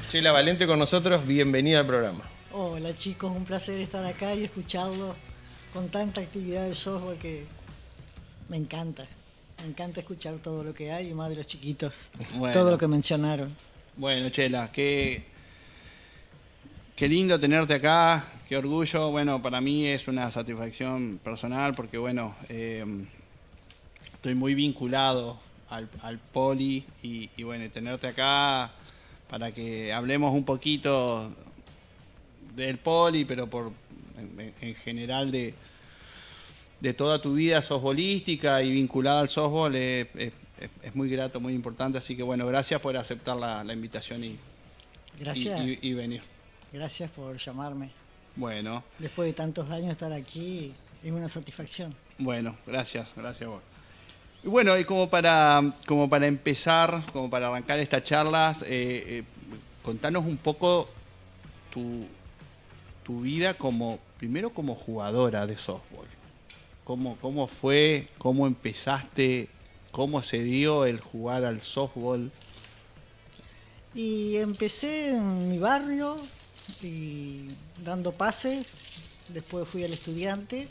Chela Valente con nosotros, bienvenida al programa. Hola chicos, un placer estar acá y escucharlo con tanta actividad de softball que me encanta. Me encanta escuchar todo lo que hay y más de los chiquitos. Bueno. Todo lo que mencionaron. Bueno, Chela, qué lindo tenerte acá, qué orgullo. Bueno, para mí es una satisfacción personal porque, bueno, estoy muy vinculado al poli y bueno, tenerte acá para que hablemos un poquito del poli, pero en general de toda tu vida softbolística y vinculada al softball es muy grato, muy importante. Así que bueno, gracias por aceptar la invitación Gracias. y venir. Gracias por llamarme. Bueno. Después de tantos años estar aquí es una satisfacción. Bueno, gracias a vos. Y bueno, y como para empezar, como para arrancar esta charla, contanos un poco tu vida primero como jugadora de softball. ¿Cómo fue? ¿Cómo empezaste? ¿Cómo se dio el jugar al softball? Y empecé en mi barrio y dando pases, después fui al Estudiante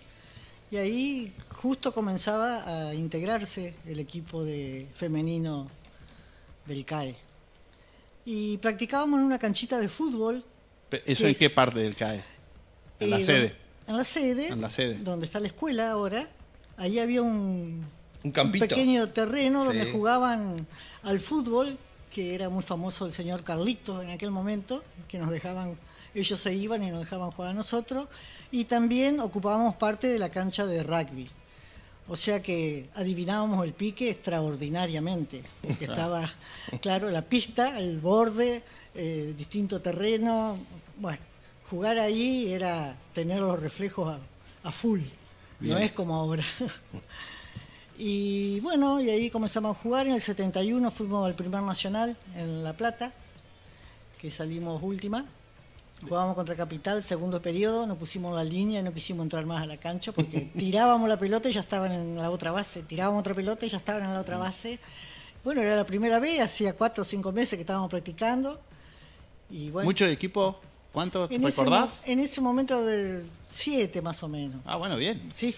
y ahí justo comenzaba a integrarse el equipo femenino del CAE. Y practicábamos en una canchita de fútbol. ¿Eso en qué parte del CAE? ¿En la sede? En la sede. En la sede. Donde está la escuela ahora. Ahí había un campito. Un pequeño terreno Sí. donde jugaban al fútbol, que era muy famoso el señor Carlitos en aquel momento, que nos dejaban, ellos se iban y nos dejaban jugar a nosotros, y también ocupábamos parte de la cancha de rugby. O sea que adivinábamos el pique extraordinariamente, porque estaba, claro, la pista, el borde, distinto terreno. Bueno, jugar ahí era tener los reflejos a full, Bien. No es como ahora. Y bueno, y ahí comenzamos a jugar. En el 71 fuimos al primer nacional en La Plata, que salimos última. Jugábamos contra Capital, segundo periodo, nos pusimos la línea y no quisimos entrar más a la cancha porque tirábamos la pelota y ya estaban en la otra base. Tirábamos otra pelota y ya estaban en la otra base. Bueno, era la primera vez, hacía 4 o 5 meses que estábamos practicando. Y bueno, ¿Mucho equipo? ¿Cuánto? ¿Recordás? En ese momento, 7 más o menos. Ah, bueno, bien. Sí.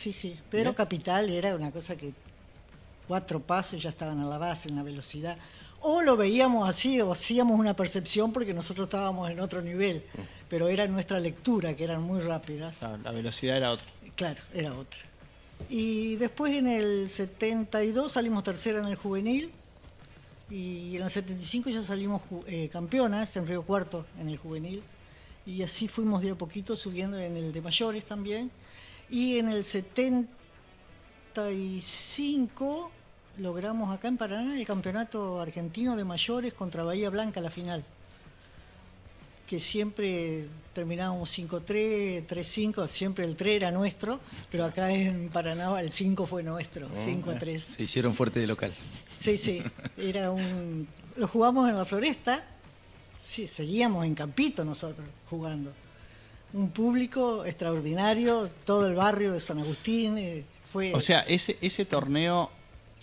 Pero Bien. Capital era una cosa que 4 pases ya estaban en la base, en la velocidad. O lo veíamos así, o hacíamos una percepción porque nosotros estábamos en otro nivel. Pero era nuestra lectura, que eran muy rápidas. La velocidad era otra. Claro, era otra. Y después en el 72 salimos tercera en el juvenil. Y en el 75 ya salimos campeonas en Río Cuarto en el juvenil. Y así fuimos de a poquito subiendo en el de mayores también. Y en el 75 logramos acá en Paraná el campeonato argentino de mayores contra Bahía Blanca, la final. Que siempre terminábamos 5-3, 3-5, siempre el 3 era nuestro, pero acá en Paraná el 5 fue nuestro, 5-3. Se hicieron fuerte de local. Sí, lo jugamos en la Floresta, sí, seguíamos en Campito nosotros jugando. Un público extraordinario, todo el barrio de San Agustín, fue... O sea, ese torneo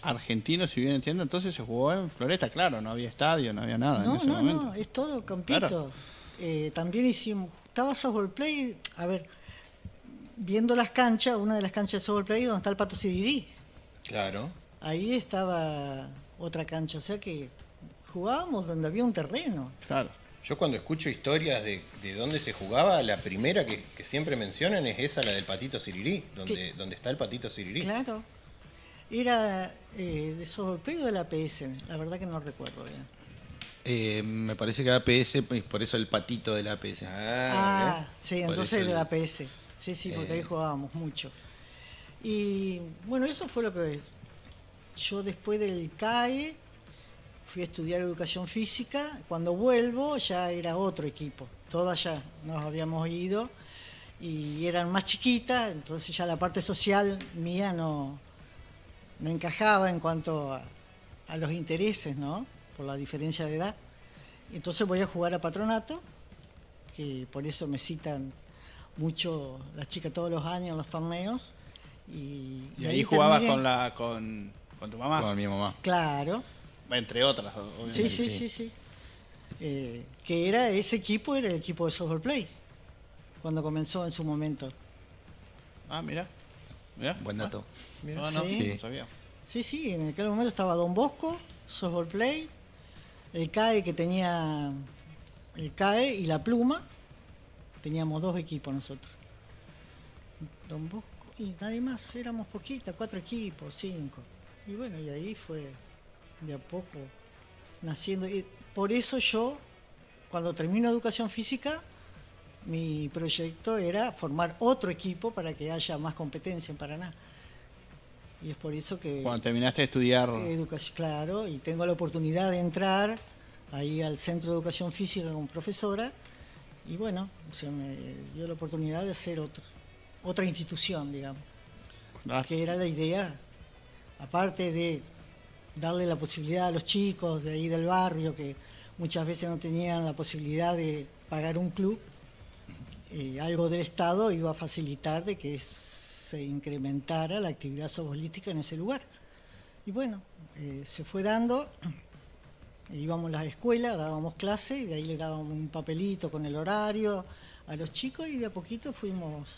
argentino, si bien entiendo, entonces se jugó en Floresta, claro, no había estadio, no había nada en ese momento. No, es todo Campito. Claro. También estaba softball play, a ver, viendo las canchas, una de las canchas de softball play donde está el Pato Sirirí. Claro. Ahí estaba otra cancha, o sea que jugábamos donde había un terreno. Claro. Yo cuando escucho historias de dónde se jugaba, la primera que siempre mencionan es esa, la del Patito Sirirí, donde está el Patito Sirirí. Claro. Era de softball play o de la APS, la verdad que no recuerdo bien. Me parece que APS, por eso el patito de la APS. Sí, Por entonces eso de la APS. Sí, porque ahí jugábamos mucho. Y bueno, eso fue lo que yo después del CAE fui a estudiar educación física. Cuando vuelvo ya era otro equipo. Todas ya nos habíamos ido y eran más chiquitas, entonces ya la parte social mía no encajaba en cuanto a los intereses, ¿no? Por la diferencia de edad. Entonces voy a jugar a Patronato, que por eso me citan mucho las chicas todos los años en los torneos. ¿Y ahí jugabas terminé. con tu mamá? Con mi mamá. Claro. Entre otras, obviamente. Sí. que era ese equipo, era el equipo de Softball Play, cuando comenzó en su momento. Ah, mira. Buen dato. No, no, Sí. no sabía. Sí, en aquel momento estaba Don Bosco, Softball Play, el CAE que tenía el CAE y la Pluma, teníamos 2 equipos nosotros. Don Bosco y nadie más, éramos poquitas, 4 equipos, 5. Y bueno, y ahí fue de a poco naciendo. Y por eso yo, cuando termino educación física, mi proyecto era formar otro equipo para que haya más competencia en Paraná. Y es por eso que... Cuando terminaste de estudiar... Claro, y tengo la oportunidad de entrar ahí al Centro de Educación Física como profesora, y bueno, se me dio la oportunidad de hacer otra institución, digamos, que era la idea, aparte de darle la posibilidad a los chicos de ahí del barrio, que muchas veces no tenían la posibilidad de pagar un club, algo del Estado iba a facilitar de que se incrementara la actividad softbolística en ese lugar. Y bueno, se fue dando, íbamos a las escuelas, dábamos clase, y de ahí le dábamos un papelito con el horario a los chicos, y de a poquito fuimos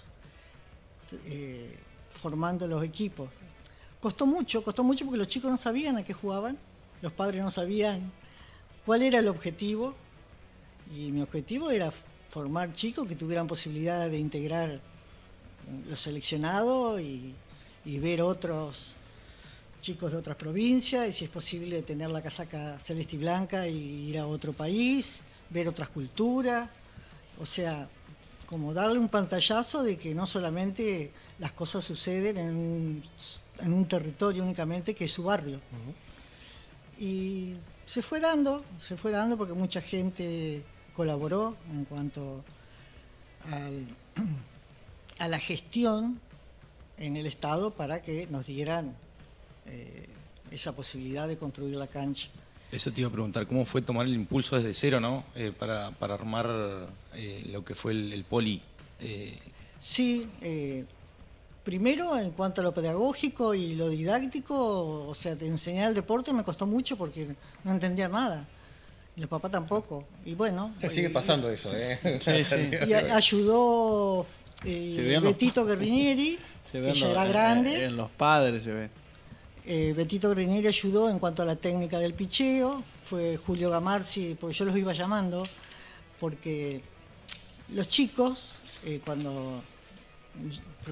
formando los equipos. Costó mucho porque los chicos no sabían a qué jugaban, los padres no sabían cuál era el objetivo, y mi objetivo era formar chicos que tuvieran posibilidad de integrar los seleccionados y ver otros chicos de otras provincias, y si es posible tener la casaca celeste y blanca y ir a otro país, ver otras culturas, o sea, como darle un pantallazo de que no solamente las cosas suceden en un territorio únicamente que es su barrio. Y se fue dando porque mucha gente colaboró en cuanto a la gestión en el Estado para que nos dieran esa posibilidad de construir la cancha. Eso te iba a preguntar, ¿cómo fue tomar el impulso desde cero, ¿no? Para armar lo que fue el poli? Sí, primero en cuanto a lo pedagógico y lo didáctico, o sea, de enseñar el deporte me costó mucho porque no entendía nada. Y los papás tampoco. Y bueno... Sigue pasando eso, ¿eh? Y ayudó Betito Guerrinieri, que ya era grande. En los padres se ve. Betito Guerrinieri ayudó en cuanto a la técnica del picheo. Fue Julio Gamarzi, porque yo los iba llamando, porque los chicos, cuando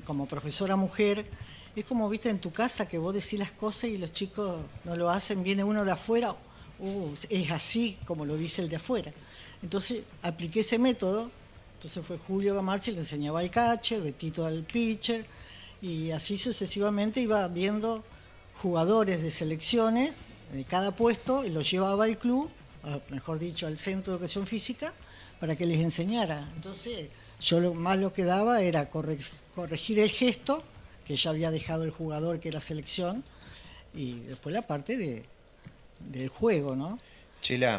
como profesora mujer, es como, viste, en tu casa que vos decís las cosas y los chicos no lo hacen, viene uno de afuera, es así como lo dice el de afuera. Entonces apliqué ese método, entonces fue Julio Gamarzi, le enseñaba al catcher, Betito al pitcher, y así sucesivamente iba viendo jugadores de selecciones de cada puesto y los llevaba al club, mejor dicho, al Centro de Educación Física, para que les enseñara. Entonces yo lo que daba era corregir el gesto que ya había dejado el jugador, que era selección, y después la parte del juego, ¿no? Chela,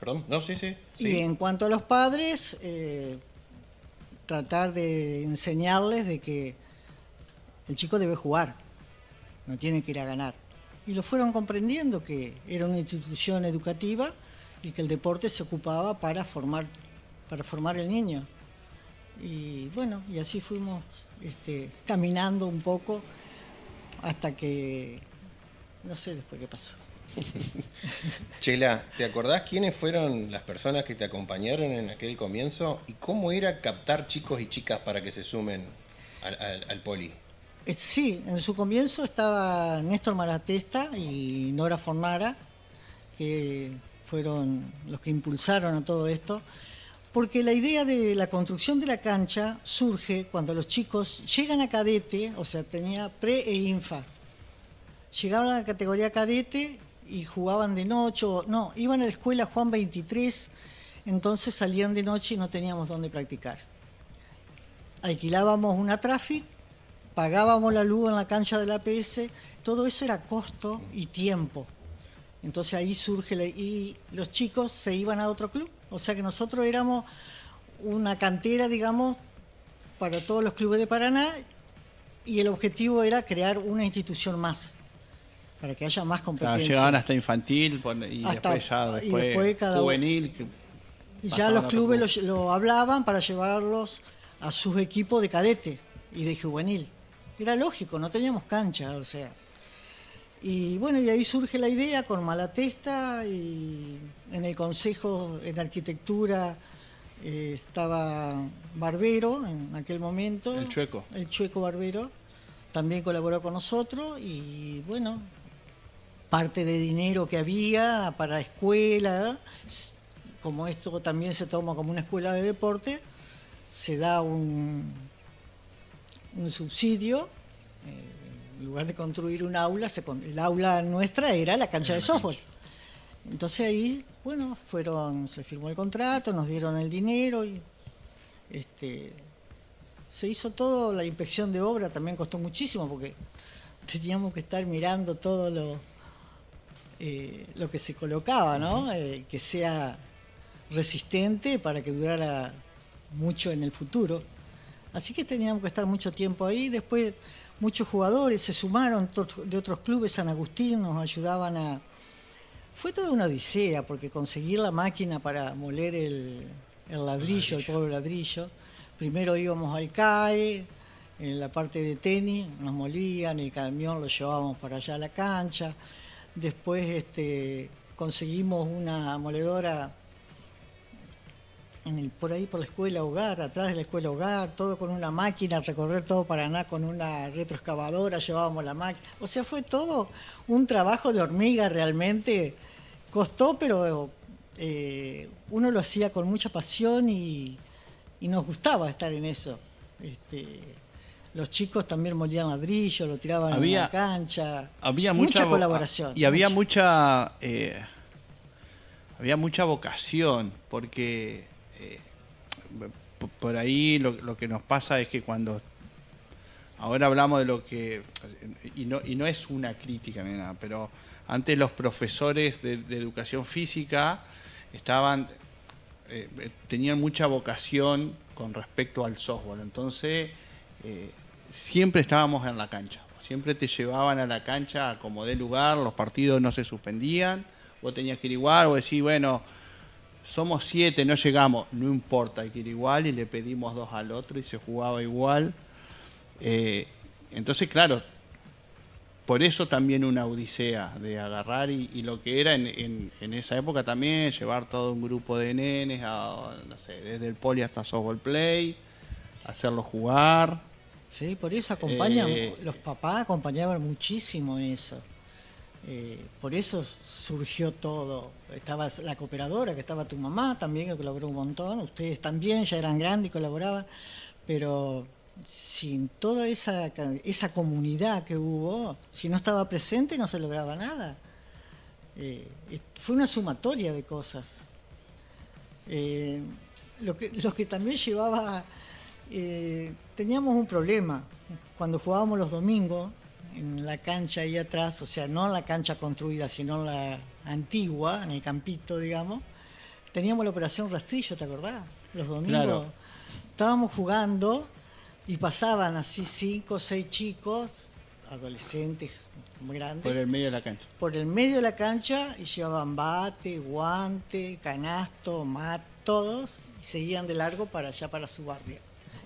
perdón, no, sí. Y en cuanto a los padres, tratar de enseñarles de que el chico debe jugar, no tiene que ir a ganar. Y lo fueron comprendiendo que era una institución educativa y que el deporte se ocupaba para formar el niño. Y bueno, y así fuimos caminando un poco hasta que no sé después qué pasó. Chela, ¿te acordás quiénes fueron las personas que te acompañaron en aquel comienzo y cómo era captar chicos y chicas para que se sumen al poli? Sí, en su comienzo estaba Néstor Malatesta y Nora Fornara, que fueron los que impulsaron a todo esto, porque la idea de la construcción de la cancha surge cuando los chicos llegan a cadete, o sea, tenía pre e infa. Llegaban a la categoría cadete y jugaban de noche, iban a la escuela Juan 23, entonces salían de noche y no teníamos dónde practicar. Alquilábamos una Traffic, pagábamos la luz en la cancha del APS, todo eso era costo y tiempo. Entonces ahí surge, y los chicos se iban a otro club, o sea que nosotros éramos una cantera, digamos, para todos los clubes de Paraná, y el objetivo era crear una institución más para que haya más Claro, competencia. llegaban hasta infantil y después juvenil. Y ya los clubes lo hablaban para llevarlos a sus equipos de cadete y de juvenil. Era lógico, no teníamos cancha, o sea. Y bueno, y ahí surge la idea con Malatesta, y en el consejo en arquitectura estaba Barbero en aquel momento. El Chueco. El Chueco Barbero también colaboró con nosotros, y bueno, parte de dinero que había para escuela, como esto también se toma como una escuela de deporte, se da un subsidio. En lugar de construir un aula, el aula nuestra era la cancha de softball. Entonces ahí, bueno, se firmó el contrato, nos dieron el dinero y se hizo todo. La inspección de obra también costó muchísimo, porque teníamos que estar mirando todo lo que se colocaba, ¿no? Que sea resistente para que durara mucho en el futuro. Así que teníamos que estar mucho tiempo ahí. Después muchos jugadores se sumaron de otros clubes. San Agustín nos ayudaban Fue toda una odisea, porque conseguir la máquina para moler el ladrillo, el pobre ladrillo. Primero íbamos al CAE, en la parte de tenis, nos molían, el camión lo llevábamos para allá a la cancha. Después conseguimos una moledora por ahí por la escuela Hogar, atrás de la escuela Hogar, todo con una máquina, recorrer todo Paraná con una retroexcavadora, llevábamos la máquina. O sea, fue todo un trabajo de hormiga realmente. Costó, pero uno lo hacía con mucha pasión y nos gustaba estar en eso. Los chicos también molían ladrillo, lo tiraban en la cancha. Había mucha colaboración. Y había mucha vocación, porque por ahí lo que nos pasa es que cuando ahora hablamos de lo que, y no es una crítica ni nada, pero antes los profesores de educación física tenían mucha vocación con respecto al softball. Entonces siempre estábamos en la cancha, siempre te llevaban a la cancha como de lugar, los partidos no se suspendían, vos tenías que ir igual, vos decís, bueno, somos 7, no llegamos, no importa, hay que ir igual, y le pedimos 2 al otro y se jugaba igual. Entonces, claro, por eso también una odisea de agarrar y lo que era en esa época también, llevar todo un grupo de nenes, no sé, desde el poli hasta softball play, hacerlos jugar. Sí, por eso los papás acompañaban muchísimo eso. Por eso surgió todo. Estaba la cooperadora, que estaba tu mamá también, que colaboró un montón. Ustedes también ya eran grandes y colaboraban, pero sin toda esa comunidad que hubo, si no estaba presente no se lograba nada. Fue una sumatoria de cosas. Lo que también llevaba... teníamos un problema. Cuando jugábamos los domingos, en la cancha ahí atrás, o sea, no en la cancha construida, sino en la antigua, en el campito, digamos, teníamos la operación rastrillo, ¿te acordás? Los domingos. Claro. Estábamos jugando y pasaban así 5 o 6 chicos, adolescentes, muy grandes. Por el medio de la cancha. Por el medio de la cancha, y llevaban bate, guante, canasto, mat, todos, y seguían de largo para allá, para su barrio.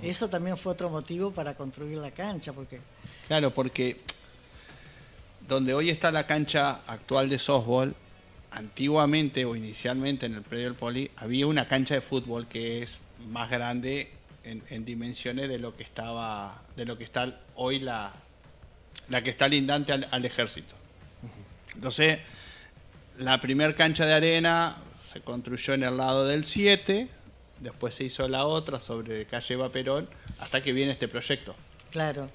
Eso también fue otro motivo para construir la cancha, porque... Claro, porque donde hoy está la cancha actual de softball, antiguamente o inicialmente en el predio del Poli, había una cancha de fútbol que es más grande en dimensiones de lo que está hoy la que está lindante al ejército. Entonces, la primer cancha de arena se construyó en el lado del 7, después se hizo la otra sobre calle Eva Perón, hasta que viene este proyecto. Claro,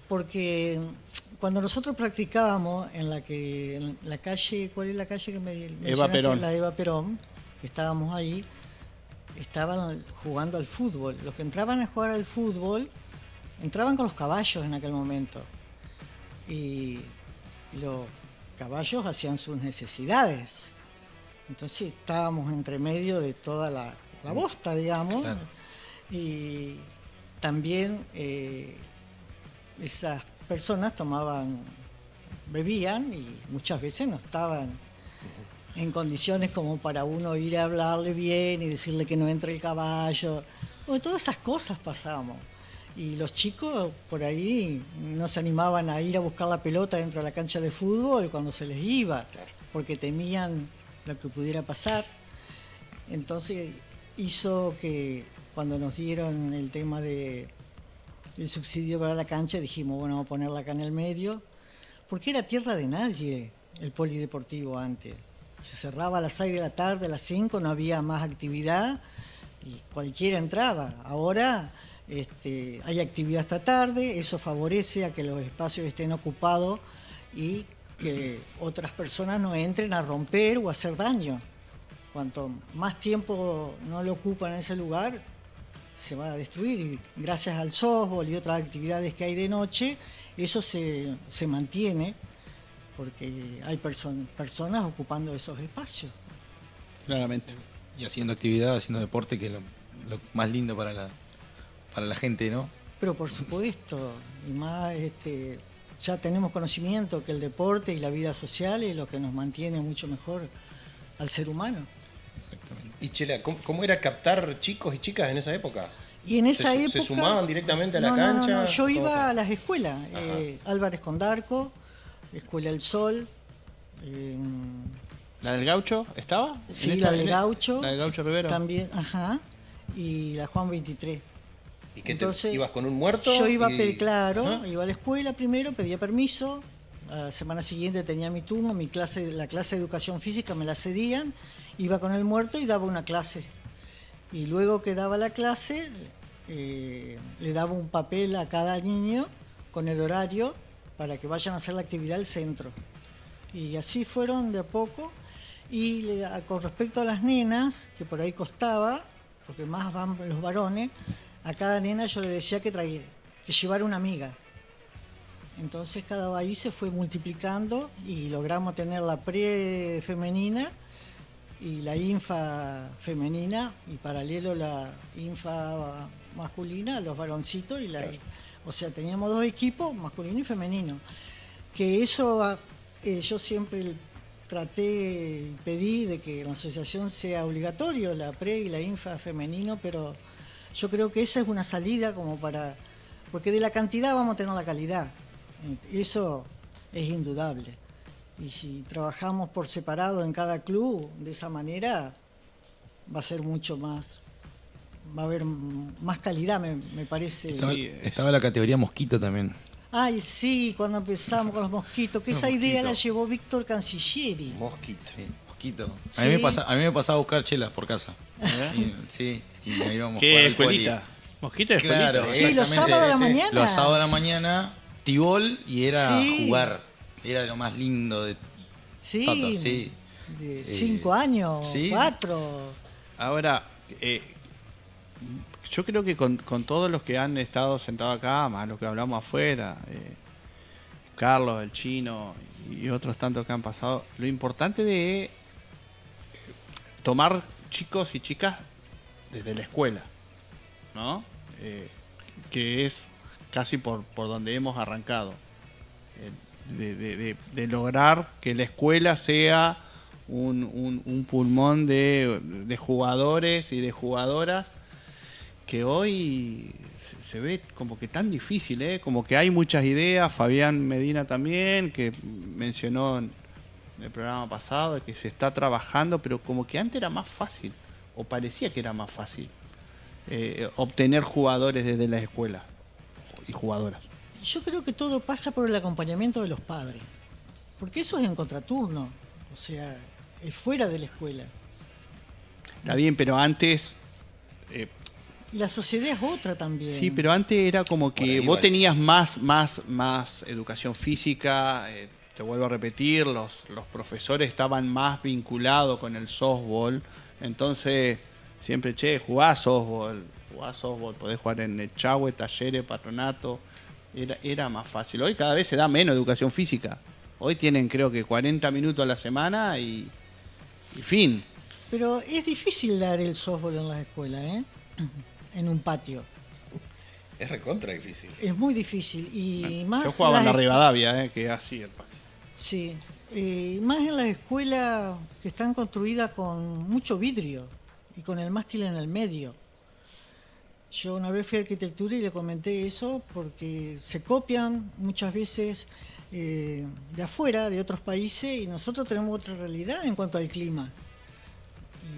porque cuando nosotros practicábamos en la calle, ¿cuál es la calle que me Eva Perón. La Eva Perón, que estábamos ahí, estaban jugando al fútbol. Los que entraban a jugar al fútbol, entraban con los caballos en aquel momento. Y los caballos hacían sus necesidades. Entonces estábamos entre medio de toda la bosta, digamos. Claro. Y también esas personas tomaban bebían y muchas veces no estaban en condiciones como para uno ir a hablarle bien y decirle que no entre el caballo. Bueno, todas esas cosas pasamos. Y los chicos por ahí no se animaban a ir a buscar la pelota dentro de la cancha de fútbol cuando se les iba, porque temían lo que pudiera pasar. Entonces hizo que cuando nos dieron el tema del subsidio para la cancha, dijimos, bueno, vamos a ponerla acá en el medio, porque era tierra de nadie el polideportivo antes. Se cerraba a las 6 de la tarde, a las 5, no había más actividad y cualquiera entraba. Ahora hay actividad esta tarde, eso favorece a que los espacios estén ocupados y que otras personas no entren a romper o a hacer daño. Cuanto más tiempo no lo ocupan en ese lugar, se va a destruir. Y gracias al softball y otras actividades que hay de noche, eso se mantiene, porque hay personas ocupando esos espacios. Claramente. Y haciendo actividad, haciendo deporte, que es lo más lindo para la gente, ¿no? Pero por supuesto, y más ya tenemos conocimiento que el deporte y la vida social es lo que nos mantiene mucho mejor al ser humano. Exactamente. Y Chela, ¿cómo era captar chicos y chicas en esa época? Y en esa época... ¿Se sumaban directamente a la No, cancha? yo iba ¿Cómo? a las escuelas, Álvarez Condarco, Escuela El Sol. ¿La del Gaucho estaba? Sí, la del Gaucho. La del Gaucho Rivero. También, ajá. Y la Juan 23. ¿Y qué Entonces, ibas con un muerto? Yo iba Ajá. iba a la escuela primero, pedía permiso. A la semana siguiente tenía mi turno, la clase de educación física me la cedían. Iba con el muerto y daba una clase. Y luego que daba la clase, le daba un papel a cada niño con el horario para que vayan a hacer la actividad al centro. Y así fueron de a poco. Y con respecto a las nenas, que por ahí costaba, porque más van los varones, a cada nena yo le decía que llevara una amiga. Entonces cada ahí se fue multiplicando y logramos tener la pre-femenina y la infa femenina y paralelo la infa masculina, los varoncitos y o sea, teníamos 2 equipos, masculino y femenino. Que eso yo siempre traté y pedí de que en la asociación sea obligatorio la pre y la infa femenino, pero yo creo que esa es una salida como porque de la cantidad vamos a tener la calidad. Eso es indudable. Y si trabajamos por separado en cada club, de esa manera, va a ser mucho más, va a haber más calidad, me parece. Estaba la categoría mosquito también. Ay, sí, cuando empezamos con los mosquitos, que esa idea la llevó Víctor Cancilleri. Mosquito. Sí, mosquito. Sí. A mí me pasaba a buscar chelas por casa. Sí, y ahí íbamos a jugar ¿Qué al poli. escuelita? ¿Mosquito de Claro, escuelita? Sí, los exactamente. sábados a la mañana. Los sábados a la mañana, tibol, y era Sí. jugar. Era lo más lindo de Sí, todo, sí. de 5 años, sí. 4. Ahora, yo creo que con todos los que han estado sentados acá, más los que hablamos afuera, Carlos, el Chino y otros tantos que han pasado, lo importante de tomar chicos y chicas desde la escuela, ¿no? Que es casi por donde hemos arrancado. De lograr que la escuela sea un pulmón de jugadores y de jugadoras que hoy se ve como que tan difícil, como que hay muchas ideas. Fabián Medina también, que mencionó en el programa pasado, de que se está trabajando, pero como que antes era más fácil, o parecía que era más fácil, obtener jugadores desde la escuela y jugadoras. Yo creo que todo pasa por el acompañamiento de los padres, porque eso es en contraturno, o sea, es fuera de la escuela. Está bien, pero antes... Y la sociedad es otra también. Sí, pero antes era como que vos tenías más educación física, te vuelvo a repetir, los profesores estaban más vinculados con el softball, entonces siempre, jugás softball, podés jugar en el Chahue, Talleres, Patronato, era más fácil. Hoy cada vez se da menos educación física. Hoy tienen creo que 40 minutos a la semana y fin. Pero es difícil dar el softball en las escuelas, en un patio. Es recontra difícil. Es muy difícil y más... Yo jugaba en la Rivadavia, que es así el patio. Sí, más en las escuelas que están construidas con mucho vidrio y con el mástil en el medio. Yo una vez fui a arquitectura y le comenté eso porque se copian muchas veces de afuera, de otros países, y nosotros tenemos otra realidad en cuanto al clima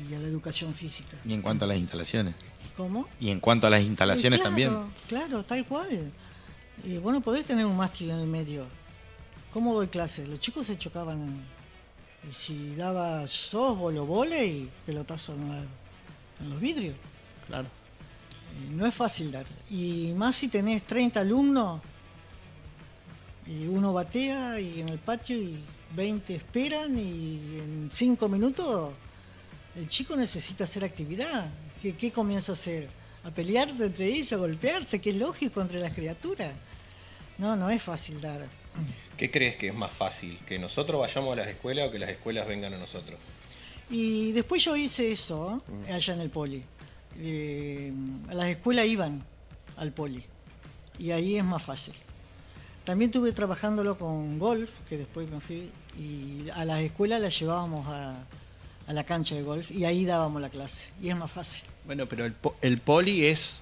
y a la educación física. Y en cuanto a las instalaciones. ¿Cómo? Y en cuanto a las instalaciones Claro, también. Claro, tal cual. Y bueno, podés tener un mástil en el medio. ¿Cómo doy clases? Los chicos se chocaban. Y si daba softball o vóley, pelotazo en los vidrios. Claro. No es fácil dar. Y más si tenés 30 alumnos, y uno batea y en el patio y 20 esperan y en 5 minutos el chico necesita hacer actividad. ¿Qué comienza a hacer? A pelearse entre ellos, a golpearse, que es lógico entre las criaturas. No es fácil dar. ¿Qué crees que es más fácil? ¿Que nosotros vayamos a las escuelas o que las escuelas vengan a nosotros? Y después yo hice eso allá en el Poli. A las escuelas iban al Poli y ahí es más fácil. También estuve trabajándolo con golf, que después me fui, y a las escuelas las llevábamos a la cancha de golf y ahí dábamos la clase y es más fácil. Bueno, pero el Poli es,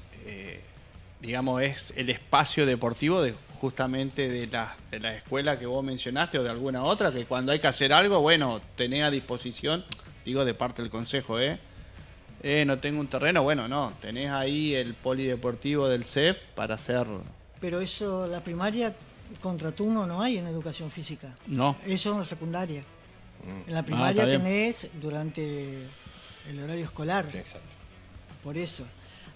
digamos, es el espacio deportivo justamente de la escuela que vos mencionaste o de alguna otra, que cuando hay que hacer algo, bueno, tenés a disposición, digo de parte del consejo, no tengo un terreno, bueno, no, tenés ahí el polideportivo del CEF para hacer... Pero eso, la primaria, contraturno no hay en educación física. No. Eso en la secundaria. En la primaria está bien. tenés durante el horario escolar. Sí, exacto. Por eso.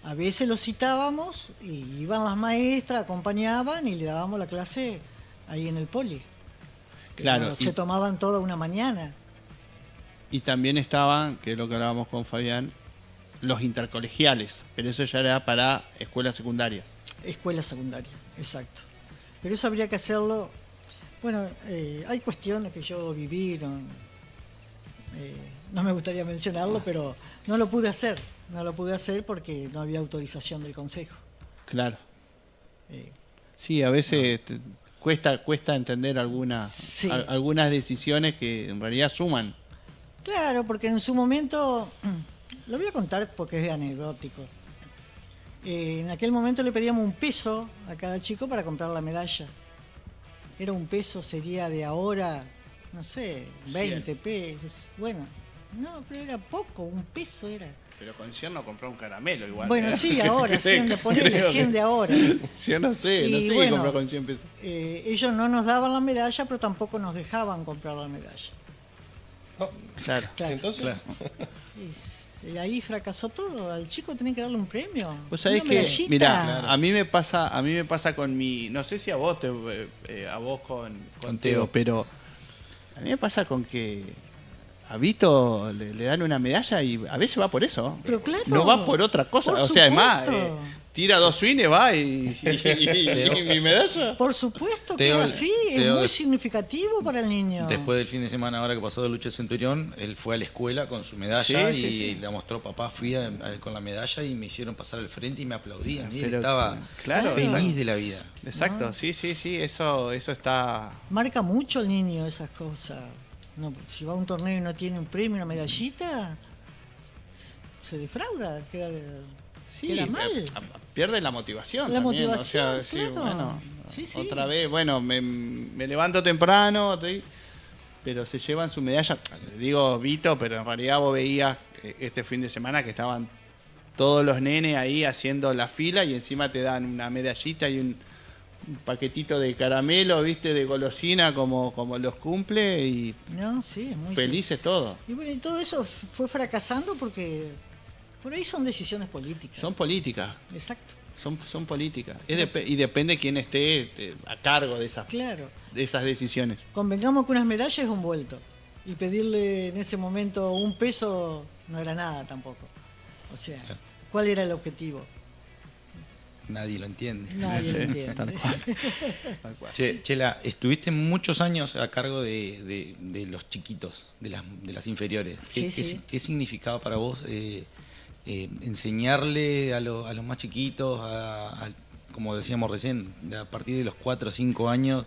A veces los citábamos y iban las maestras, acompañaban y le dábamos la clase ahí en el Poli. Claro. Pero se tomaban toda una mañana. Y también estaban, que es lo que hablábamos con Fabián, los intercolegiales, pero eso ya era para escuelas secundarias. Escuela secundaria, exacto. Pero eso habría que hacerlo. Bueno, hay cuestiones que yo viví, no me gustaría mencionarlo, pero no lo pude hacer. No lo pude hacer porque no había autorización del consejo. Claro. Eh, Sí, a veces cuesta entender Sí. algunas decisiones que en realidad suman. Claro, porque en su momento, lo voy a contar porque es anecdótico. En aquel momento le pedíamos $1 a cada chico para comprar la medalla. Era $1, sería de ahora, no sé, 20 pesos. Bueno, no, pero era poco, $1 era. Pero con 100 no compró un caramelo igual. Bueno, sí, ahora, 100 de ponerle, 100 de ahora. Yo no sé Y qué bueno, compró con 100 pesos. Ellos no nos daban la medalla, pero tampoco nos dejaban comprar la medalla. Oh, Claro. Claro. entonces, Y ahí fracasó todo. Al chico tenía que darle un premio. Vos sabés una que, medallita. mirá, a mí me pasa con mi, no sé si a vos con Teo, pero a mí me pasa con que a Vito le dan una medalla y a veces va por eso. Pero claro, no va por otra cosa. por O sea, además, supuesto. tira 2 swings, va y mi medalla. Por supuesto que Teo- es así, es Teo- muy significativo para el niño. Después del fin de semana, ahora que pasó de lucha del Centurión, él fue a la escuela con su medalla Sí, y sí. le mostró, papá, fui con la medalla y me hicieron pasar al frente y me aplaudían. Y él Pero, estaba claro, feliz exacto. de la vida. Exacto, sí, eso está... Marca mucho al niño esas cosas. No, si va a un torneo y no tiene un premio, una medallita, se defrauda, queda mal. Pierde la motivación. La también, motivación, o sea, sí, claro. bueno, Sí. otra vez, bueno, me levanto temprano, pero se llevan su medalla. Digo Vito, pero en realidad vos veías este fin de semana que estaban todos los nenes ahí haciendo la fila y encima te dan una medallita y un paquetito de caramelo, viste, de golosina como los cumple y No, sí, es muy felices todos. Y bueno, y todo eso fue fracasando porque por ahí son decisiones políticas. Son políticas. Exacto, Son políticas. Y depende quién esté a cargo de claro. esas decisiones. Convengamos que unas medallas es un vuelto. Y pedirle en ese momento $1 no era nada tampoco. O sea, Claro. ¿cuál era el objetivo? Nadie lo entiende. Nadie lo Tal entiende. cual. Tal cual. Chela, estuviste muchos años a cargo de los chiquitos, de las inferiores. Sí, sí. ¿Qué significaba para vos enseñarle a los más chiquitos, como decíamos recién, a partir de los 4 o 5 años,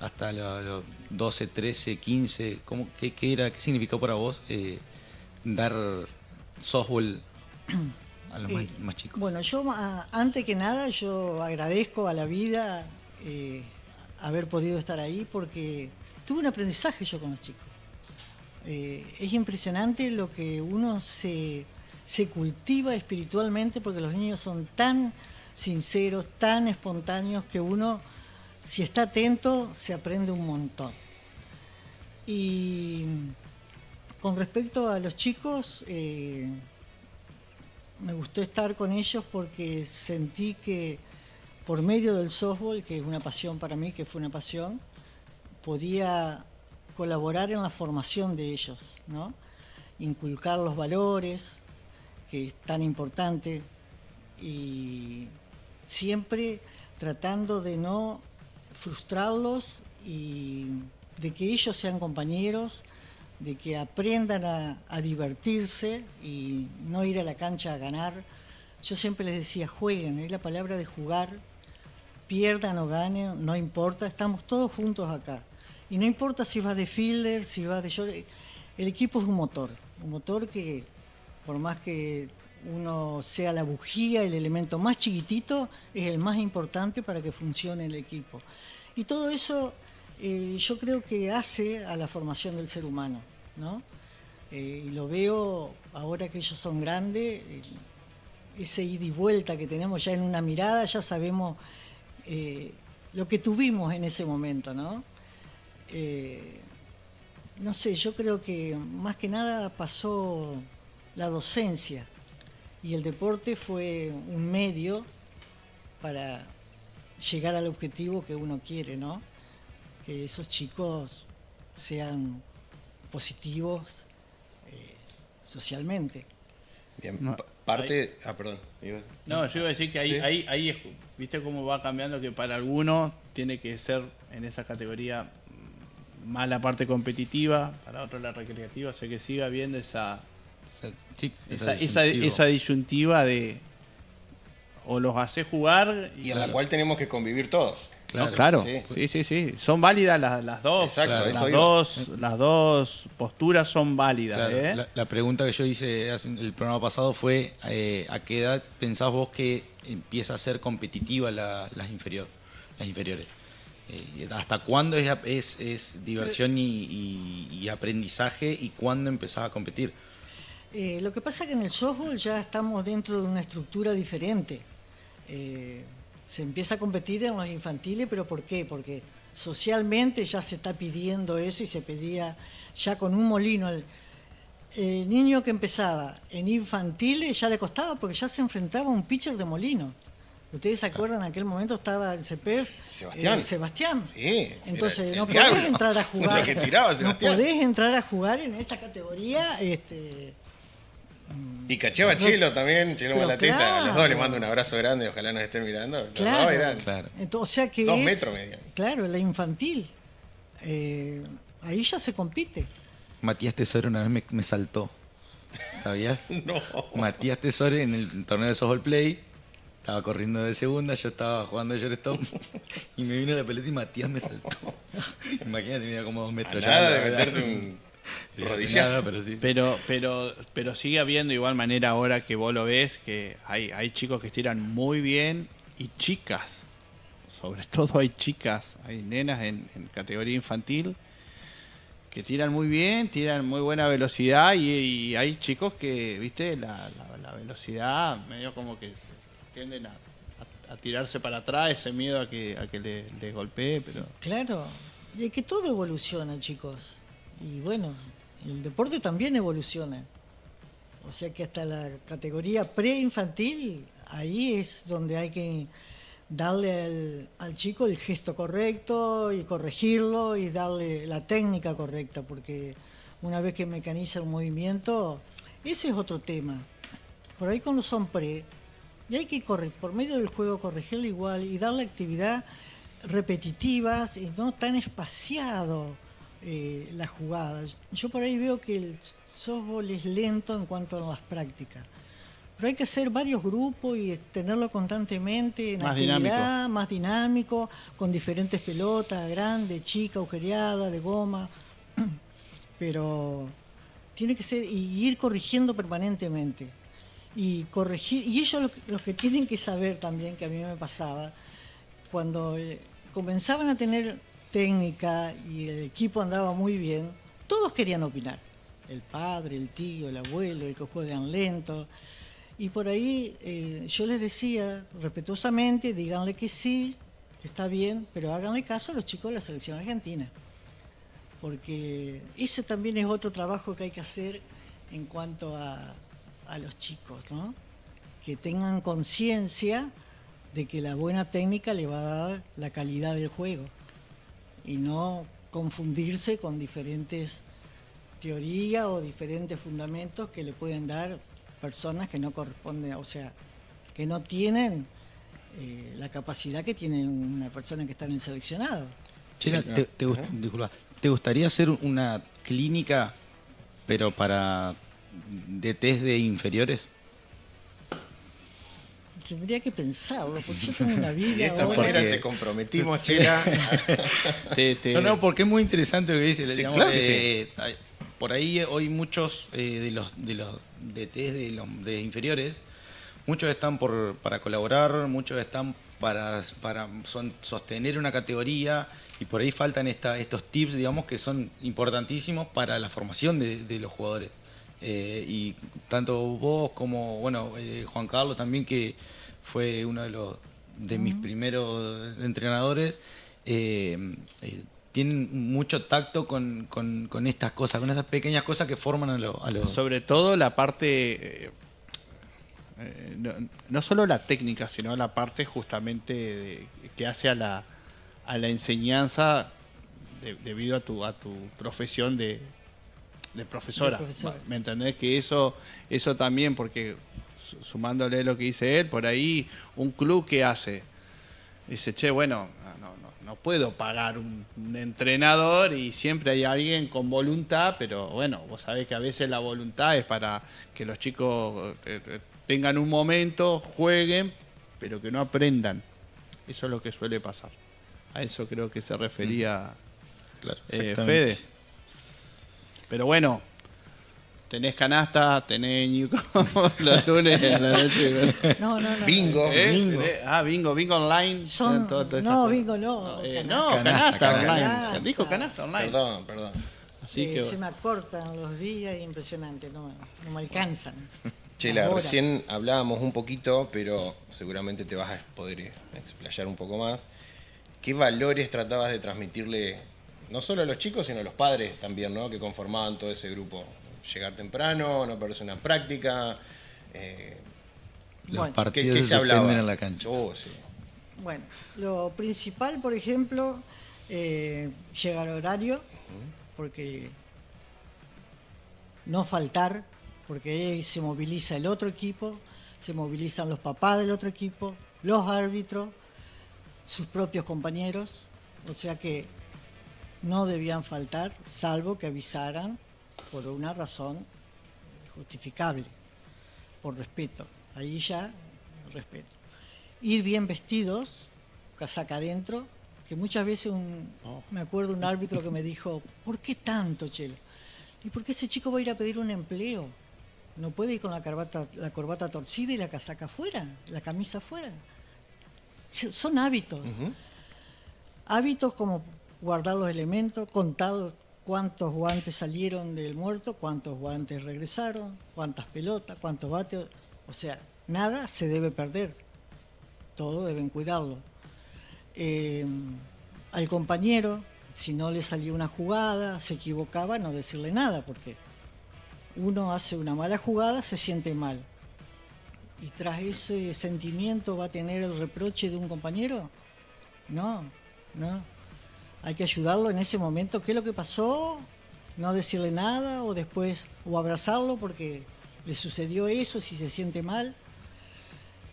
hasta los 12, 13, 15? ¿Qué significó para vos dar softball a los más chicos? Bueno, yo antes que nada yo agradezco a la vida haber podido estar ahí porque tuve un aprendizaje yo con los chicos. Es impresionante lo que uno se cultiva espiritualmente porque los niños son tan sinceros, tan espontáneos que uno, si está atento, se aprende un montón. Y con respecto a los chicos, me gustó estar con ellos porque sentí que por medio del softball, que es una pasión para mí, que fue una pasión, podía colaborar en la formación de ellos, ¿no? Inculcar los valores, que es tan importante, y siempre tratando de no frustrarlos y de que ellos sean compañeros, de que aprendan a divertirse y no ir a la cancha a ganar. Yo siempre les decía, jueguen, es la palabra de jugar, pierdan o ganen, no importa, estamos todos juntos acá. Y no importa si vas de fielder, si vas de... El equipo es un motor que por más que uno sea la bujía, el elemento más chiquitito, es el más importante para que funcione el equipo. Y todo eso yo creo que hace a la formación del ser humano, ¿no? Y lo veo ahora que ellos son grandes, ese ida y vuelta que tenemos ya en una mirada, ya sabemos lo que tuvimos en ese momento, ¿no? No sé, yo creo que más que nada pasó la docencia y el deporte fue un medio para llegar al objetivo que uno quiere, ¿no? Que esos chicos sean positivos socialmente. Bien, No, parte... perdón. No, yo iba a decir que ahí es, viste cómo va cambiando, que para algunos tiene que ser en esa categoría más la parte competitiva, para otros la recreativa, o sea que siga habiendo esa disyuntiva de o los hace jugar y en la cual tenemos que convivir todos. Claro, no, claro. Sí. Son válidas las dos. Exacto, claro. Las dos posturas son válidas. Claro. La pregunta que yo hice en el programa pasado fue ¿a qué edad pensás vos que empieza a ser competitiva las inferiores? ¿Hasta cuándo es diversión y aprendizaje y cuándo empezás a competir? Lo que pasa es que en el softball ya estamos dentro de una estructura diferente. Se empieza a competir en los infantiles, pero ¿por qué? Porque socialmente ya se está pidiendo eso y se pedía ya con un molino. El niño que empezaba en infantiles ya le costaba porque ya se enfrentaba a un pitcher de molino. ¿Ustedes se acuerdan? En aquel momento estaba el CPF Sebastián. Sí. Entonces no podés entrar a jugar. Lo que tiraba Sebastián. No podés entrar a jugar en esa categoría. Y cacheaba a Chelo también, Chelo Malatesta. Claro. A los dos les mando un abrazo grande, ojalá nos estén mirando. Los claro, dos eran Entonces, o sea que 2 metros medio. Claro, la infantil. Ahí ya se compite. Matías Tesoro una vez me saltó. ¿Sabías? No. Matías Tesoro en el torneo de softball play. Estaba corriendo de segunda, yo estaba jugando de shortstop y me vino la pelota y Matías me saltó. Imagínate, mira como 2 metros. Nada de meterte un rodillazo. Pero sigue habiendo igual manera ahora que vos lo ves, que hay chicos que tiran muy bien y chicas. Sobre todo hay chicas, hay nenas en categoría infantil que tiran muy bien, tiran muy buena velocidad y hay chicos que, viste, la velocidad medio como que tienden a tirarse para atrás, ese miedo a que les golpee, pero... Claro, y es que todo evoluciona, chicos. Y bueno, el deporte también evoluciona. O sea que hasta la categoría preinfantil, ahí es donde hay que darle al chico el gesto correcto y corregirlo y darle la técnica correcta, porque una vez que mecaniza el movimiento, ese es otro tema. Por ahí cuando son y hay que por medio del juego corregirlo igual y darle actividad repetitivas y no tan espaciado las jugadas. Yo por ahí veo que el softball es lento en cuanto a las prácticas. Pero hay que hacer varios grupos y tenerlo constantemente en Más actividad, más dinámico, con diferentes pelotas, grande, chica, agujereada, de goma. Pero tiene que ser, y ir corrigiendo permanentemente. Y corregir, y ellos los que tienen que saber también, que a mí me pasaba, cuando comenzaban a tener técnica y el equipo andaba muy bien, todos querían opinar. El padre, el tío, el abuelo, el que juegan lento. Y por ahí yo les decía respetuosamente, díganle que sí, que está bien, pero háganle caso a los chicos de la selección argentina. Porque eso también es otro trabajo que hay que hacer en cuanto a los chicos, ¿no? Que tengan conciencia de que la buena técnica le va a dar la calidad del juego y no confundirse con diferentes teorías o diferentes fundamentos que le pueden dar personas que no corresponden, o sea, que no tienen la capacidad que tiene una persona que está en el seleccionado. Chela, disculpa, ¿te gustaría hacer una clínica, pero de test de inferiores? Tendría que pensarlo, porque yo tengo una vida. De esta ahora. manera te comprometimos, Chela. No, porque es muy interesante lo que dice. Sí, Digamos, claro que por ahí hoy muchos de test de inferiores, muchos están para colaborar, muchos están para sostener una categoría, y por ahí faltan estos tips, digamos, que son importantísimos para la formación de los jugadores. Y tanto vos como Juan Carlos también, que fue uno de mis primeros entrenadores, tienen mucho tacto con estas cosas, con esas pequeñas cosas que forman a los... Sobre todo la parte, no solo la técnica, sino la parte justamente que hace a la enseñanza debido a tu profesión de profesora. ¿Me entendés? Que eso también, porque sumándole lo que dice él, por ahí un club que hace, dice, che, bueno, no puedo pagar un entrenador, y siempre hay alguien con voluntad, pero bueno, vos sabés que a veces la voluntad es para que los chicos tengan un momento, jueguen, pero que no aprendan. Eso es lo que suele pasar. A eso creo que se refería Claro, Fede. Pero bueno, tenés canasta, tenés ñuco los lunes a la noche. No. Bingo. Bingo online. Bingo no. Canasta Canasta. online. Dijo canasta online. Perdón. Así que Se me acortan los días, impresionante, no me alcanzan. Chela, Ahora. recién hablábamos un poquito, pero seguramente te vas a poder explayar un poco más. ¿Qué valores tratabas de transmitirle, no solo a los chicos, sino a los padres también, ¿no?, que conformaban todo ese grupo? Llegar temprano, no perderse una práctica. Los Bueno, partidos ¿qué se se hablaba? suspenden en la cancha. Sí. Bueno, lo principal, por ejemplo, llegar a horario, porque no faltar, porque ahí se moviliza el otro equipo, se movilizan los papás del otro equipo, los árbitros, sus propios compañeros, o sea que no debían faltar, salvo que avisaran por una razón justificable, por respeto. Ahí ya, respeto. Ir bien vestidos, casaca adentro, que muchas veces me acuerdo un árbitro que me dijo, ¿por qué tanto, Chelo? ¿Y por qué ese chico va a ir a pedir un empleo? No puede ir con la corbata torcida y la casaca afuera, la camisa afuera. Son hábitos. Hábitos como guardar los elementos, contar cuántos guantes salieron del muerto, cuántos guantes regresaron, cuántas pelotas, cuántos bates. O sea, nada se debe perder. Todo deben cuidarlo. Al compañero, si no le salió una jugada, se equivocaba, no decirle nada, porque uno hace una mala jugada, se siente mal. ¿Y tras ese sentimiento va a tener el reproche de un compañero? No. Hay que ayudarlo en ese momento. ¿Qué es lo que pasó? No decirle nada, o abrazarlo porque le sucedió eso, si se siente mal.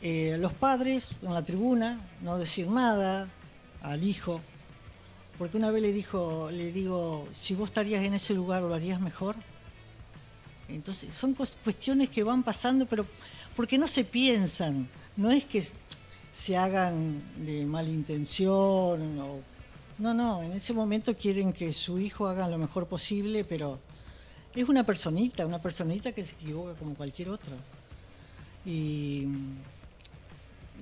Los padres en la tribuna, no decir nada al hijo, porque una vez le digo, si vos estarías en ese lugar, ¿lo harías mejor? Entonces son cuestiones que van pasando, pero porque no se piensan, no es que se hagan de mala intención, no, en ese momento quieren que su hijo haga lo mejor posible, pero es una personita que se equivoca como cualquier otro. Y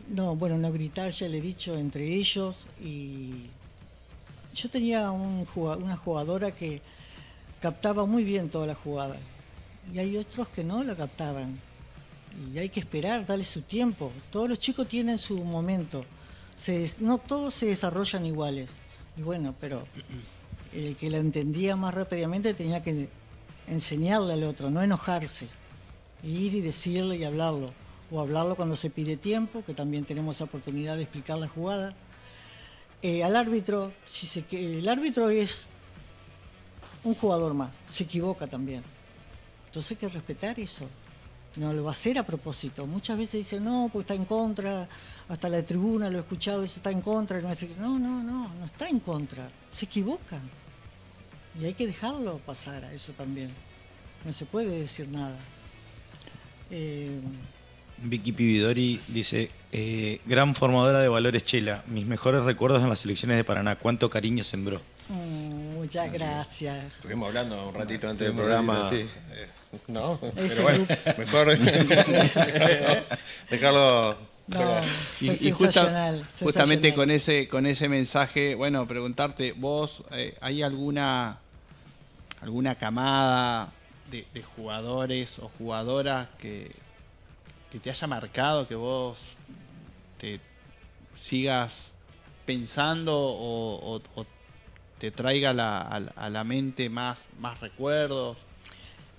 no gritar, ya le he dicho, entre ellos. Y yo tenía una jugadora que captaba muy bien toda la jugada, y hay otros que no la captaban, y hay que esperar, darle su tiempo. Todos los chicos tienen su momento, no todos se desarrollan iguales, y bueno, pero el que la entendía más rápidamente tenía que enseñarle al otro, no enojarse, ir y decirle y hablarlo, o hablarlo cuando se pide tiempo, que también tenemos esa oportunidad de explicar la jugada. Al árbitro, el árbitro es un jugador más, se equivoca también. Entonces hay que respetar eso. No lo va a hacer a propósito. Muchas veces dicen, no, porque está en contra, hasta la tribuna lo he escuchado, dice, está en contra. No está en contra, se equivoca. Y hay que dejarlo pasar a eso también. No se puede decir nada. Vicky Pividori dice, gran formadora de valores Chela, mis mejores recuerdos en las selecciones de Paraná, cuánto cariño sembró. Muchas gracias. Estuvimos hablando un ratito antes del programa. Sí. No, Ese pero bueno, mejor dejarlo. No, Y fue sensacional, justamente sensacional. con ese mensaje, bueno, preguntarte, vos, ¿hay alguna camada de jugadores o jugadoras que te haya marcado, que vos te sigas pensando o te traiga a la mente más recuerdos?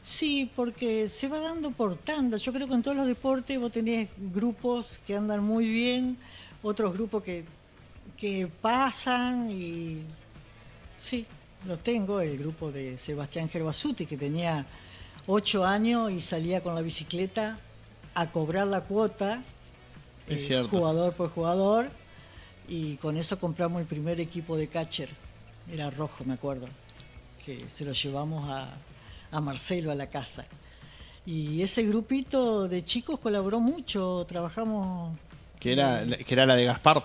Sí, porque se va dando por tandas. Yo creo que en todos los deportes vos tenés grupos que andan muy bien, otros grupos que pasan, y sí, lo tengo. El grupo de Sebastián Gerbasuti, que tenía 8 años y salía con la bicicleta a cobrar la cuota, Es cierto. jugador por jugador, y con eso compramos el primer equipo de catcher. Era rojo, me acuerdo, que se lo llevamos a Marcelo a la casa. Y ese grupito de chicos colaboró mucho, trabajamos... Que era la de Gaspar.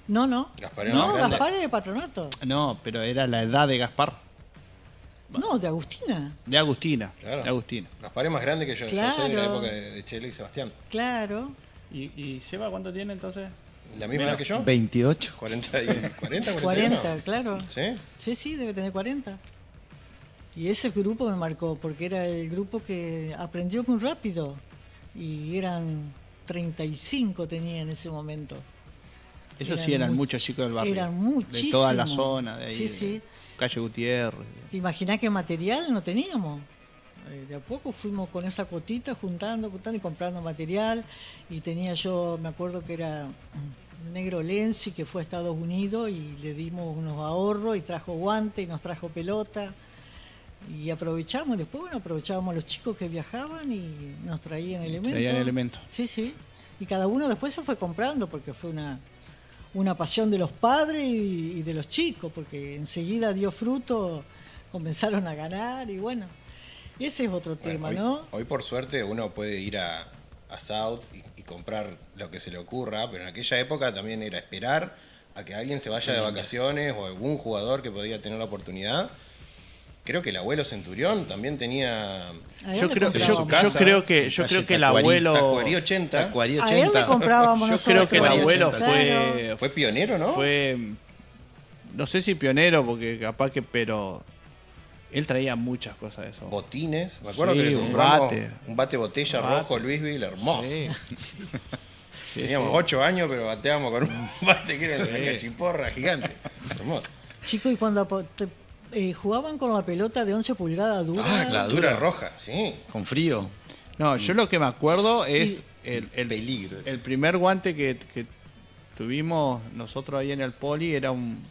No, Gaspar era más grande. Gaspar es de Patronato. No, pero era la edad de Gaspar. No, de Agustina. De Agustina. Claro. De Agustina. Gaspar es más grande que yo. Claro. Yo soy de la época de Chela y Sebastián. Claro. ¿Y Seba cuánto tiene entonces? ¿La misma edad que yo? 28. 40, claro. ¿Sí? Sí, debe tener 40. Y ese grupo me marcó, porque era el grupo que aprendió muy rápido. Y eran 35 tenía en ese momento. Esos sí eran muchos chicos del barrio. Eran muchísimos. De toda la zona, de ahí. Sí, de sí. Calle Gutiérrez. ¿Te imaginás qué material no teníamos? De a poco fuimos con esa cuotita juntando y comprando material. Y tenía yo, me acuerdo que era Negro Lenzi, que fue a Estados Unidos, y le dimos unos ahorros y trajo guantes y nos trajo pelota. Y aprovechamos, después aprovechábamos los chicos que viajaban y nos traían elementos. Sí. Y cada uno después se fue comprando, porque fue una pasión de los padres y de los chicos, porque enseguida dio fruto, comenzaron a ganar, y bueno, ese es otro tema, hoy, ¿no? Hoy por suerte uno puede ir a South y comprar lo que se le ocurra, pero en aquella época también era esperar a que alguien se vaya de vacaciones, o algún jugador que podía tener la oportunidad. Creo que el abuelo Centurión también tenía... Yo creo que el Tacuarí abuelo... 80. Tacuarí A él 80. le comprábamos Yo nosotros. creo que el abuelo Claro. Fue pionero, ¿no? No sé si pionero, porque capaz que, pero él traía muchas cosas de eso. Botines. Me acuerdo Sí, que le un compramos bate. un bate botella rojo Louisville, hermoso. Sí. Teníamos 8 años, pero bateábamos con un bate que era una cachiporra gigante. Hermoso. Chicos, y cuando jugaban con la pelota de 11 pulgadas dura, La dura roja, sí. Con frío. No, yo lo que me acuerdo es el Peligro. el primer guante que tuvimos nosotros ahí en el Poli, era un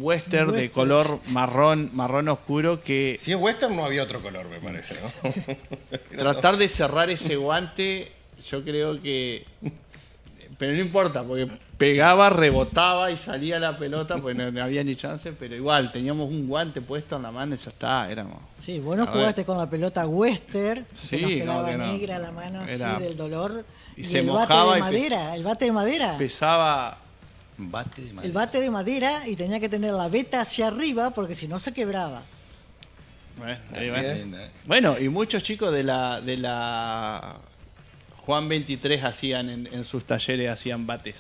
western de color marrón oscuro, que Si es western no había otro color, me parece, ¿no? tratar de cerrar ese guante, yo creo que pero no importa, porque pegaba, rebotaba y salía la pelota, pues no había ni chance, pero igual, teníamos un guante puesto en la mano y ya está, éramos... Sí, vos no A ver. jugaste con la pelota Western, Sí, que nos quedaba que no. negra la mano así Era- del dolor. y se el mojaba bate de y madera, el bate de madera. Pesaba... Bate de madera. El bate de madera y tenía que tener la veta hacia arriba porque si no se quebraba. Bueno, ahí Así va. es. Bueno, y muchos chicos de la Juan 23 hacían en sus talleres, hacían bates.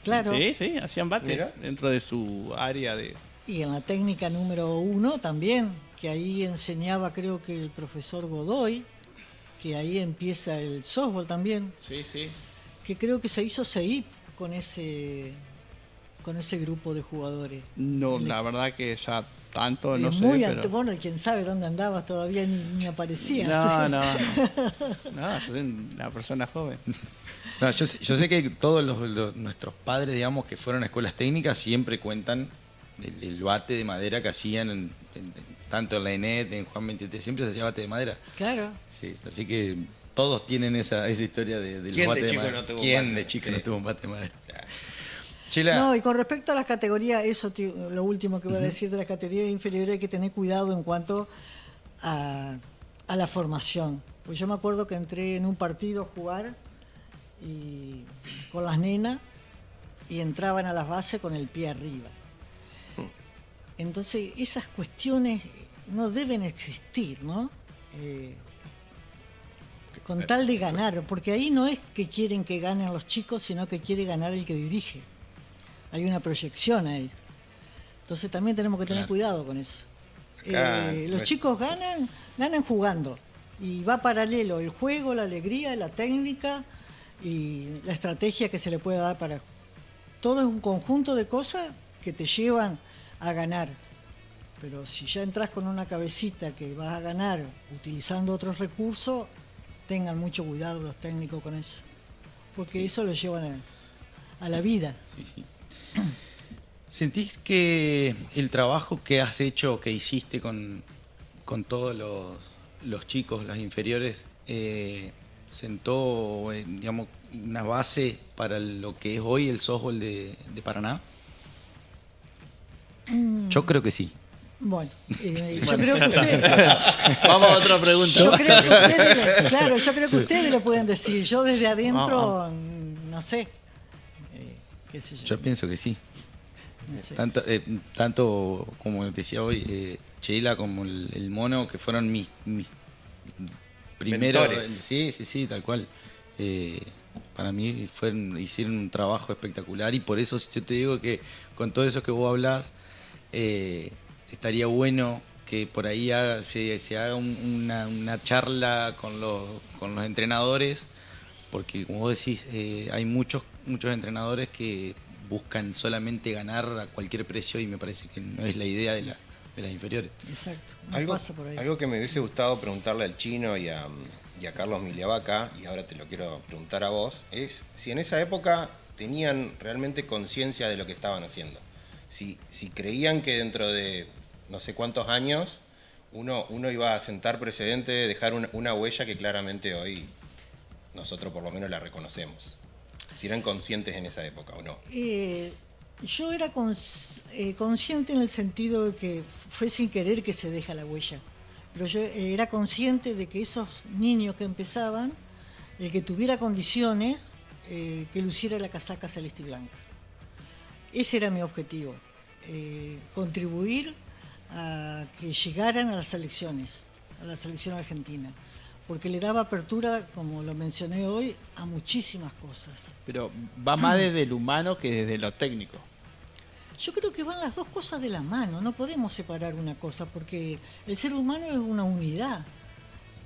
Claro. Sí, hacían bates Mira. dentro de su área de... Y en la técnica número 1 también, que ahí enseñaba creo que el profesor Godoy, que ahí empieza el softball también, Sí, sí. que creo que se hizo CEIP con ese grupo de jugadores. No, la verdad que ya tanto Y no es sé, muy pero... bueno, y quién sabe dónde andabas todavía ni aparecías. No, yo soy una persona joven. No, yo sé que todos nuestros padres, digamos, que fueron a escuelas técnicas, siempre cuentan el bate de madera que hacían tanto en la ENET, en Juan 23, siempre se hacía bate de madera. Claro. Sí, así que todos tienen esa historia del ¿Quién bate de de chico madera. no tuvo un ¿Quién bate? de chico Sí. no tuvo un bate de madera? Chela, No, y con respecto a las categorías, lo último que voy a decir de las categorías inferiores, hay que tener cuidado en cuanto a la formación. Pues yo me acuerdo que entré en un partido a jugar y con las nenas y entraban a las bases con el pie arriba. Entonces, esas cuestiones no deben existir, ¿no? Con tal de ganar, porque ahí no es que quieren que ganen los chicos, sino que quiere ganar el que dirige. Hay una proyección ahí. Entonces también tenemos que tener Claro. cuidado con eso. Acá, Los chicos ganan jugando. Y va paralelo el juego, la alegría, la técnica y la estrategia que se le puede dar para... Todo es un conjunto de cosas que te llevan a ganar. Pero si ya entras con una cabecita que vas a ganar utilizando otros recursos, tengan mucho cuidado los técnicos con eso. Porque eso lo llevan a la vida. sí, sí. ¿Sentís que el trabajo que has hecho, que hiciste con todos los chicos, los inferiores, sentó, digamos, una base para lo que es hoy el softball de Paraná? Yo creo que sí. Bueno, yo creo que ustedes... Vamos a otra pregunta. Yo creo que ustedes, claro, yo creo que ustedes lo pueden decir. Yo desde adentro, no sé. Qué sé yo. Yo pienso que sí. No sé. Tanto como decía hoy, Sheila como el Mono, que fueron mis primeros... Mentores. Sí, tal cual. Para mí hicieron un trabajo espectacular y por eso yo te digo que con todo eso que vos hablás, estaría bueno que por ahí se haga una charla con los entrenadores, porque como vos decís, hay muchos entrenadores que buscan solamente ganar a cualquier precio y me parece que no es la idea de las inferiores. Exacto, no pasa por ahí. Algo que me hubiese gustado preguntarle al Chino y a Carlos Miliavaca, y ahora te lo quiero preguntar a vos, es si en esa época tenían realmente conciencia de lo que estaban haciendo. Si creían que dentro de no sé cuántos años uno iba a sentar precedente, dejar una huella que claramente hoy nosotros por lo menos la reconocemos. Si eran conscientes en esa época o no. Yo era consciente en el sentido de que fue sin querer que se deja la huella. Pero yo era consciente de que esos niños que empezaban, el que tuviera condiciones, que luciera la casaca celeste y blanca. Ese era mi objetivo, contribuir a que llegaran a las selecciones, a la selección argentina, porque le daba apertura, como lo mencioné hoy, a muchísimas cosas. Pero va más desde el humano que desde lo técnico. Yo creo que van las dos cosas de la mano, no podemos separar una cosa, porque el ser humano es una unidad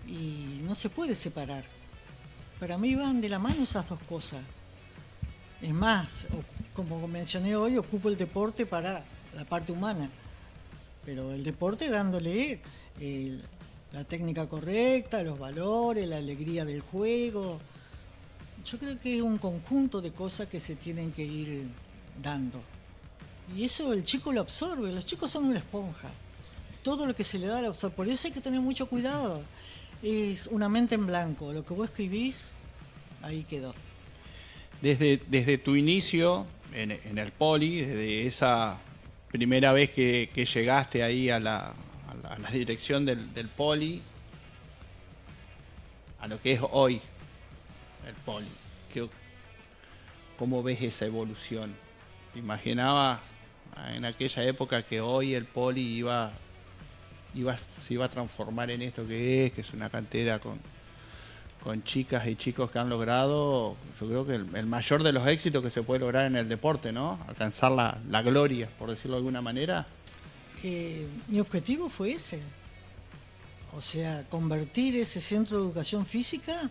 y no se puede separar. Para mí van de la mano esas dos cosas. Es más, como mencioné hoy, ocupo el deporte para la parte humana, pero el deporte dándole la técnica correcta, los valores, la alegría del juego. Yo creo que es un conjunto de cosas que se tienen que ir dando. Y eso el chico lo absorbe, los chicos son una esponja. Todo lo que se le da lo absorbe. Por eso hay que tener mucho cuidado. Es una mente en blanco. Lo que vos escribís, ahí quedó. desde tu inicio en el Poli, desde esa primera vez que llegaste ahí a la dirección del Poli, a lo que es hoy el Poli, ¿cómo ves esa evolución? ¿Te imaginabas en aquella época que hoy el Poli se iba a transformar en esto que es una cantera con chicas y chicos que han logrado, yo creo que el mayor de los éxitos que se puede lograr en el deporte, ¿no? Alcanzar la gloria, por decirlo de alguna manera? Mi objetivo fue ese. O sea, convertir ese centro de educación física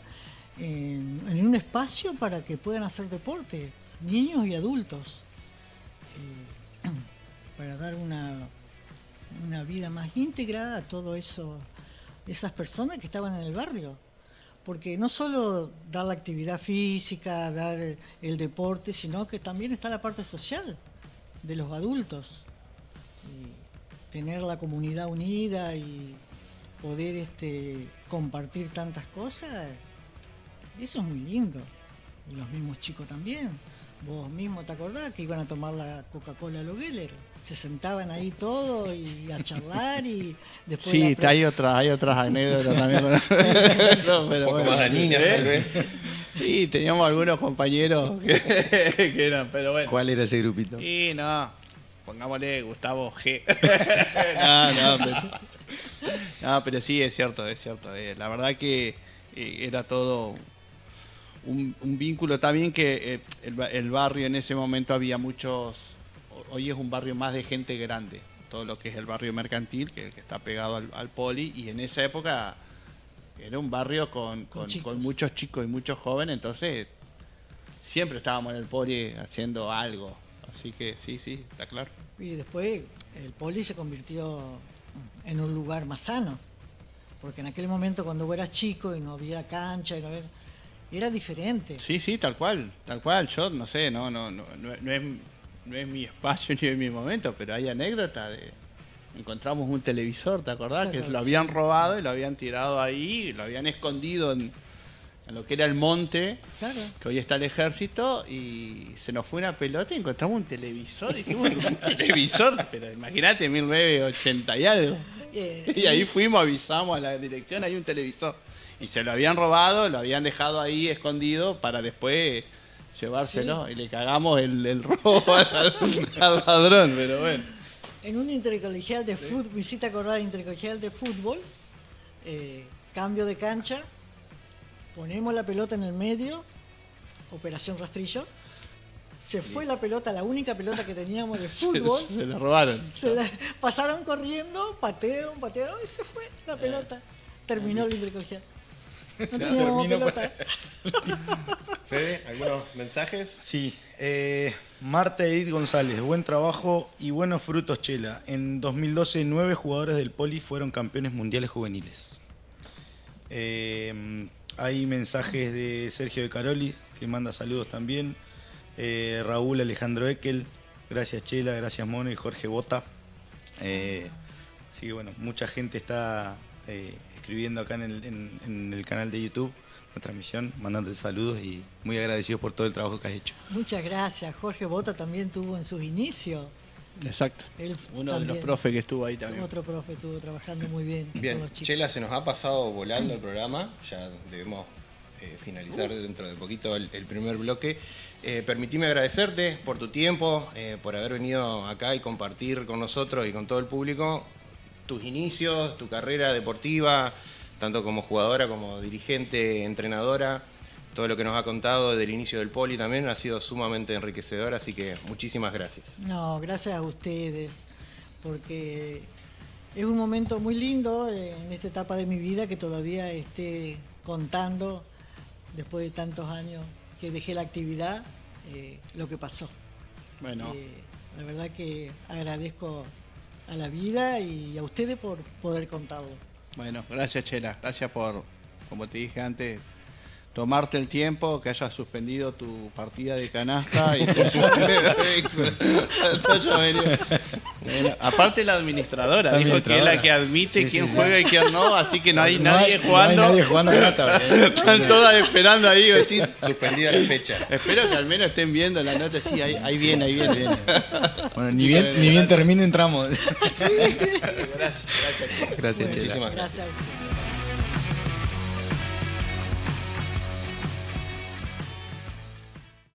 en un espacio para que puedan hacer deporte, niños y adultos. Para dar una vida más íntegra a todo eso, esas personas que estaban en el barrio. Porque no solo dar la actividad física, dar el deporte, sino que también está la parte social de los adultos. Y tener la comunidad unida y poder compartir tantas cosas, eso es muy lindo. Y los mismos chicos también. Vos mismo te acordás que iban a tomar la Coca-Cola a los Geller. Se sentaban ahí todos y a charlar y después... Sí, hay otras anécdotas también. No, pero un poco más dañinas, tal vez. Sí, teníamos algunos compañeros que eran, pero bueno. ¿Cuál era ese grupito? Y no, pongámosle Gustavo G. Pero sí, es cierto. La verdad que era todo un vínculo también que el barrio en ese momento había muchos... Hoy es un barrio más de gente grande, todo lo que es el barrio mercantil, que está pegado al Poli, y en esa época era un barrio con muchos chicos y muchos jóvenes, entonces siempre estábamos en el Poli haciendo algo, así que sí, está claro. Y después el Poli se convirtió en un lugar más sano, porque en aquel momento cuando vos eras chico y no había cancha, era diferente. Sí, tal cual, yo no sé, no es mi espacio ni es mi momento, pero hay anécdotas encontramos un televisor, ¿te acordás? Claro, que lo habían robado y lo habían tirado ahí, lo habían escondido en lo que era el monte, claro, que hoy está el ejército, y se nos fue una pelota y encontramos un televisor, y dijimos, un televisor, pero imagínate, 1980 y algo. Y ahí fuimos, avisamos a la dirección, hay un televisor. Y se lo habían robado, lo habían dejado ahí escondido para después llevárselo, sí. Y le cagamos el robo al ladrón, pero bueno. En un intercolegial de fútbol, visita acordar intercolegial de fútbol, cambio de cancha, ponemos la pelota en el medio, operación rastrillo, se fue la pelota, la única pelota que teníamos de fútbol. Se la robaron. Pasaron corriendo, pateo, y se fue la pelota. Terminó el intercolegial. No teníamos pelota. Fede, ¿algunos mensajes? Sí. Marta Edith González, buen trabajo y buenos frutos, Chela. En 2012, 9 jugadores del Poli fueron campeones mundiales juveniles. Hay mensajes de Sergio de Caroli, que manda saludos también. Raúl Alejandro Ekel, gracias Chela, gracias Mono y Jorge Bota. Así que bueno, mucha gente está escribiendo acá en el canal de YouTube, la transmisión, mandándote saludos y muy agradecidos por todo el trabajo que has hecho. Muchas gracias. Jorge Bota también tuvo en sus inicios. Exacto. Uno de los profes que estuvo ahí también. Otro profe estuvo trabajando muy bien. Bien, con los chicos. Chela, se nos ha pasado volando el programa, ya debemos finalizar dentro de poquito el primer bloque. Permitime agradecerte por tu tiempo, por haber venido acá y compartir con nosotros y con todo el público tus inicios, tu carrera deportiva, tanto como jugadora como dirigente, entrenadora. Todo lo que nos ha contado del inicio del Poli también ha sido sumamente enriquecedor, así que muchísimas gracias. No, gracias a ustedes, porque es un momento muy lindo en esta etapa de mi vida que todavía esté contando, después de tantos años que dejé la actividad, lo que pasó. Bueno. La verdad que agradezco a la vida y a ustedes por poder contarlo. Bueno, gracias Chela, gracias por, como te dije antes, tomarte el tiempo, que hayas suspendido tu partida de canasta y bueno, aparte la administradora dijo que es la que admite quién juega y quién no, así que no hay nadie jugando. No hay nadie jugando canasta. Están todas esperando ahí. Suspendida la fecha. Espero que al menos estén viendo la nota. Sí, ahí viene. Bueno, ni bien termine entramos. Gracias. Gracias, Chela. Muchísimas gracias. Gracias.